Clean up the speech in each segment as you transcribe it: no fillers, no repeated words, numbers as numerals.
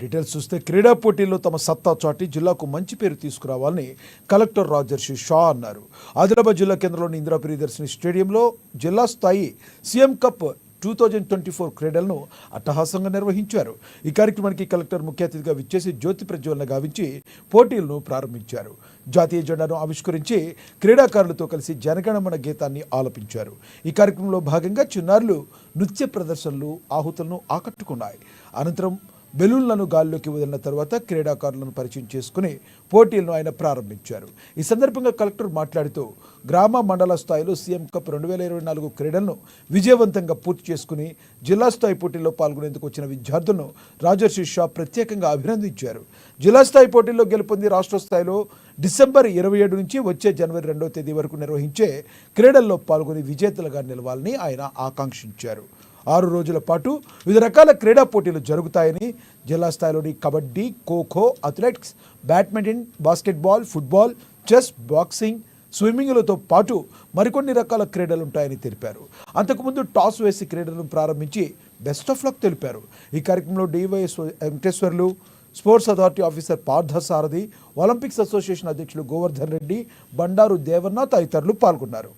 Details చూస్తే క్రీడా పోటీల్లో తమ సత్తా చాటి జిల్లాకు మంచి పేరు తీసుకురావాలని కలెక్టర్ రాజర్షి షా అన్నారు. ఆదిలాబాద్ జిల్లా కేంద్రంలోని ఇందిరా ప్రియదర్శిని స్టేడియంలో జిల్లా స్థాయి సీఎం కప్ 2024 క్రీడలను అట్టహాసంగా నిర్వహించారు. ఈ కార్యక్రమానికి కలెక్టర్ ముఖ్య అతిథిగా విచ్చేసి జ్యోతి ప్రజ్వలన గావించి పోటీలను ప్రారంభించారు. జాతీయ జెండాను ఆవిష్కరించి క్రీడాకారులతో కలిసి జనగణమన గీతాన్ని ఆలపించారు. ఈ కార్యక్రమంలో భాగంగా చిన్నారులు నృత్య ప్రదర్శనలు ఆహుతులను ఆకట్టుకున్నాయి. అనంతరం బెలూన్లను గాల్లోకి వదిలిన తర్వాత క్రీడాకారులను పరిచయం చేసుకుని పోటీలను ఆయన ప్రారంభించారు. ఈ సందర్భంగా కలెక్టర్ మాట్లాడుతూ గ్రామ మండల స్థాయిలో సీఎం కప్ 2024 క్రీడలను విజయవంతంగా పూర్తి చేసుకుని జిల్లా స్థాయి పోటీల్లో పాల్గొనేందుకు వచ్చిన విద్యార్థులను రాజర్షి షా ప్రత్యేకంగా అభినందించారు. జిల్లా స్థాయి పోటీల్లో గెలుపొంది రాష్ట్ర స్థాయిలో డిసెంబర్ 27 నుంచి వచ్చే జనవరి 2వ తేదీ వరకు నిర్వహించే క్రీడల్లో పాల్గొని విజేతలుగా నిలవాలని ఆయన ఆకాంక్షించారు. 6 రోజుల పాటు వివిధ రకాల క్రీడా పోటీలు జరుగుతాయని, జిల్లా స్థాయిలోని kabaddi, kho kho, athletics, badminton, basketball, football, chess, boxing, స్విమ్మింగ్లతో పాటు మరికొన్ని రకాల క్రీడలు ఉంటాయని తెలిపారు. అంతకుముందు టాస్ వేసి క్రీడలను ప్రారంభించి బెస్ట్ ఆఫ్ లక్ తెలిపారు. ఈ కార్యక్రమంలో DYS Venkateswarlu, sports authority officer Parthasarathi, olympics association అధ్యక్షులు గోవర్ధన్ రెడ్డి, బండారు దేవన్న తదితరులు పాల్గొన్నారు.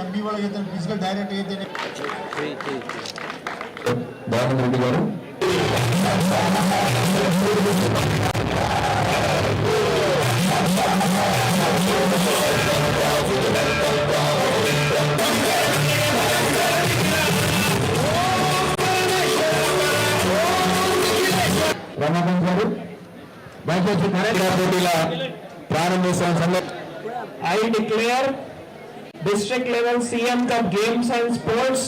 ఎంపీ వాళ్ళకైతే ఫిజికల్ డైరెక్ట్ అయితే రెడ్డి గారు రమాకాంత్ గారు దయచేసి క్రీడా పోటీల ప్రారంభోత్సవం I declare District Level CM Cup Games and Sports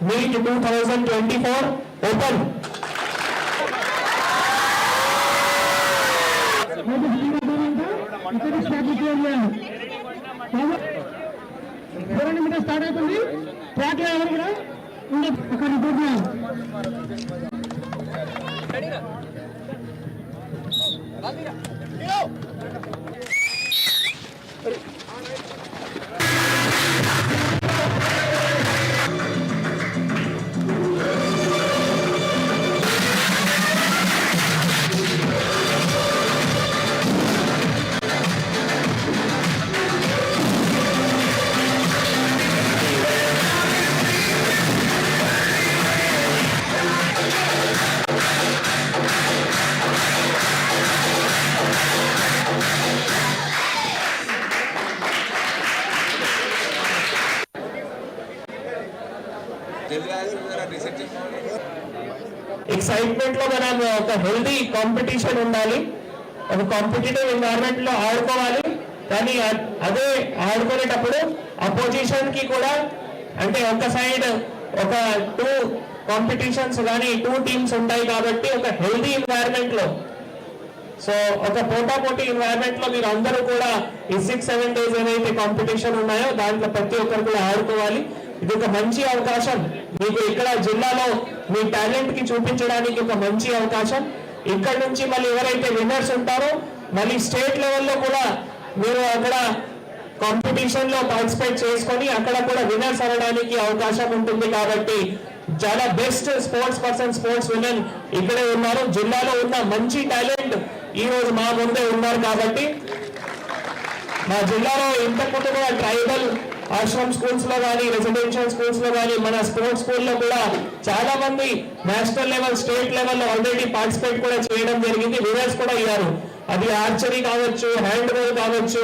Meet 2024 open. Start అవుతుంది. ట్రాక్ లో ఎవరు కూడా అక్కడ ఎక్సైట్మెంట్ లో మనం ఒక హెల్దీ కాంపిటీషన్ ఉండాలి. ఒక కాంపిటేటివ్ ఎన్వైరన్మెంట్ లో ఆడుకోవాలి. కానీ అదే ఆడుకునేటప్పుడు అపోజిషన్ కి కూడా, అంటే ఒక సైడ్ ఒక 2 కాంపిటీషన్స్ కానీ 2 టీమ్స్ ఉంటాయి కాబట్టి ఒక హెల్దీ ఎన్వైరన్మెంట్ లో, సో ఒక పోటాపోటీ ఎన్వైరన్మెంట్ లో మీరు అందరూ కూడా ఈ 6-7 డేస్ ఏవైతే కాంపిటీషన్ ఉన్నాయో దాంట్లో ప్రతి ఒక్కరు కూడా ఆడుకోవాలి. ఇది ఒక మంచి అవకాశం మీకు ఇక్కడ జిల్లాలో మీ టాలెంట్ కి చూపించడానికి ఒక మంచి అవకాశం. ఇక్కడ నుంచి మళ్ళీ ఎవరైతే విన్నర్స్ ఉంటారో మళ్ళీ స్టేట్ లెవెల్లో కూడా మీరు అక్కడ కాంపిటీషన్ లో పార్టిసిపేట్ చేసుకొని అక్కడ కూడా విన్నర్స్ అనడానికి అవకాశం ఉంటుంది. కాబట్టి చాలా best sports person, sports women ఇక్కడే ఉన్నారు. జిల్లాలో ఉన్న మంచి టాలెంట్ ఈ రోజు మా ముందే ఉన్నారు. కాబట్టి మా జిల్లాలో ఇంతకుముందు కూడా ట్రైబల్ ఆశ్రమ్ స్కూల్స్ లో కానీ, రెసిడెన్షియల్ స్కూల్స్ లో కానీ, మన స్పోర్ట్స్ స్కూల్లో కూడా చాలా మంది నేషనల్ లెవెల్, స్టేట్ లెవెల్లో ఆల్రెడీ పార్టిసిపేట్ కూడా చేయడం జరిగింది. విన్నర్స్ కూడా అయ్యారు. అది ఆర్చరీ కావచ్చు, హ్యాండ్ బాల్ కావచ్చు,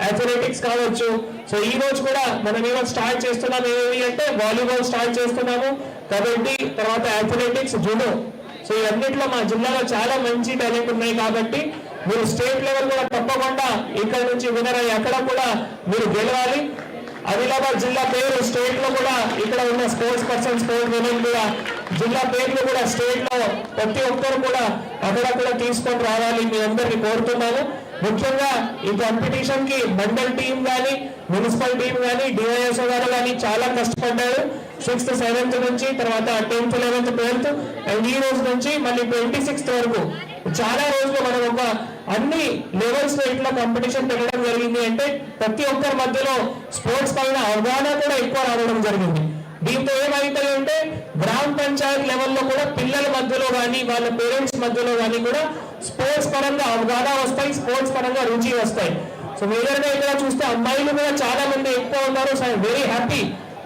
అథ్లెటిక్స్ కావచ్చు. సో ఈ రోజు కూడా మనం ఈరోజు స్టార్ట్ చేస్తున్నాం. ఏమి అంటే వాలీబాల్ స్టార్ట్ చేస్తున్నాము, కబడ్డీ, తర్వాత అథ్లెటిక్స్, జూడో. సో ఈ అన్నింటిలో మా జిల్లాలో చాలా మంచి టాలెంట్ ఉన్నాయి. కాబట్టి మీరు స్టేట్ లెవెల్ కూడా తప్పకుండా ఇక్కడ నుంచి విన్నర్ అయ్యి అక్కడ కూడా మీరు గెలవాలి. ఆదిలాబాద్ జిల్లా పేరు స్టేట్ లో కూడా, ఇక్కడ ఉన్న స్పోర్ట్స్ పర్సన్, స్పోర్ట్స్ విమెన్ కూడా జిల్లా పేర్లు కూడా స్టేట్ లో ప్రతి ఒక్కరు కూడా అక్కడ కూడా తీసుకొని రావాలి మీ అందరినీ కోరుతున్నాను. ముఖ్యంగా ఈ కాంపిటీషన్ కి మండల్ టీం కానీ, మున్సిపల్ టీం కానీ, డిఐఎస్ఓ గారు కానీ చాలా కష్టపడ్డారు. 6th 7th నుంచి, తర్వాత 10th 11th 12th అండ్ ఈ రోజు నుంచి మళ్ళీ 26th వరకు చాలా రోజులు మనం ఒక అన్ని లెవెల్స్ లో ఇట్లా కాంపిటీషన్ పెట్టడం జరిగింది అంటే ప్రతి ఒక్కరి మధ్యలో స్పోర్ట్స్ పైన అవగాహన కూడా ఎక్కువ రావడం జరిగింది. దీంతో ఏమైతుంది అంటే గ్రామ పంచాయత్ లెవెల్లో కూడా పిల్లల మధ్యలో కానీ వాళ్ళ పేరెంట్స్ మధ్యలో కానీ కూడా స్పోర్ట్స్ పరంగా అవగాహన వస్తాయి, స్పోర్ట్స్ పరంగా రుచి వస్తాయి. సో మేజర్గా ఇక్కడ చూస్తే అమ్మాయిలు కూడా చాలా మంది ఎక్కువ ఉన్నారు. సో ఐఎమ్ వెరీ హ్యాపీ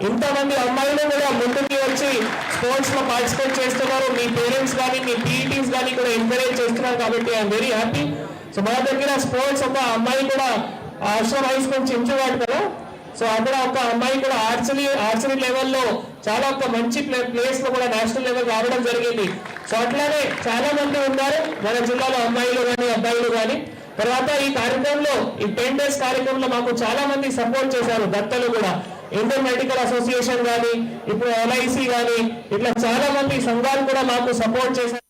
ఇంతమంది అమ్మాయిలు కూడా ముందుకి వచ్చి స్పోర్ట్స్ లో పార్టిసిపేట్ చేస్తున్నారు. మీ పేరెంట్స్ కానీ మీ పీఈటీస్ కానీ కూడా ఎంకరేజ్ చేస్తున్నారు కాబట్టి ఐఎమ్ వెరీ హ్యాపీ. సో మన దగ్గర స్పోర్ట్స్ ఒక అమ్మాయి కూడా ఆశ్రమ్ హై స్కూల్ చించువాడు కదా, సో అక్కడ ఒక అమ్మాయి కూడా ఆర్చరీ లెవెల్లో చాలా ఒక మంచి ప్లేస్ లో కూడా నేషనల్ లెవెల్ రావడం జరిగింది. సో అట్లానే చాలా మంది ఉన్నారు మన జిల్లాలో అమ్మాయిలు కానీ అబ్బాయిలు కానీ. తర్వాత ఈ కార్యక్రమంలో ఈ 10 days కార్యక్రమంలో మాకు చాలా మంది సపోర్ట్ చేశారు. దత్తలు కూడా ఇండియన్ మెడికల్ అసోసియేషన్ కానీ ఇప్పుడు LIC కానీ ఇట్లా చాలా మంది సంఘాలు కూడా మాకు సపోర్ట్ చేశారు.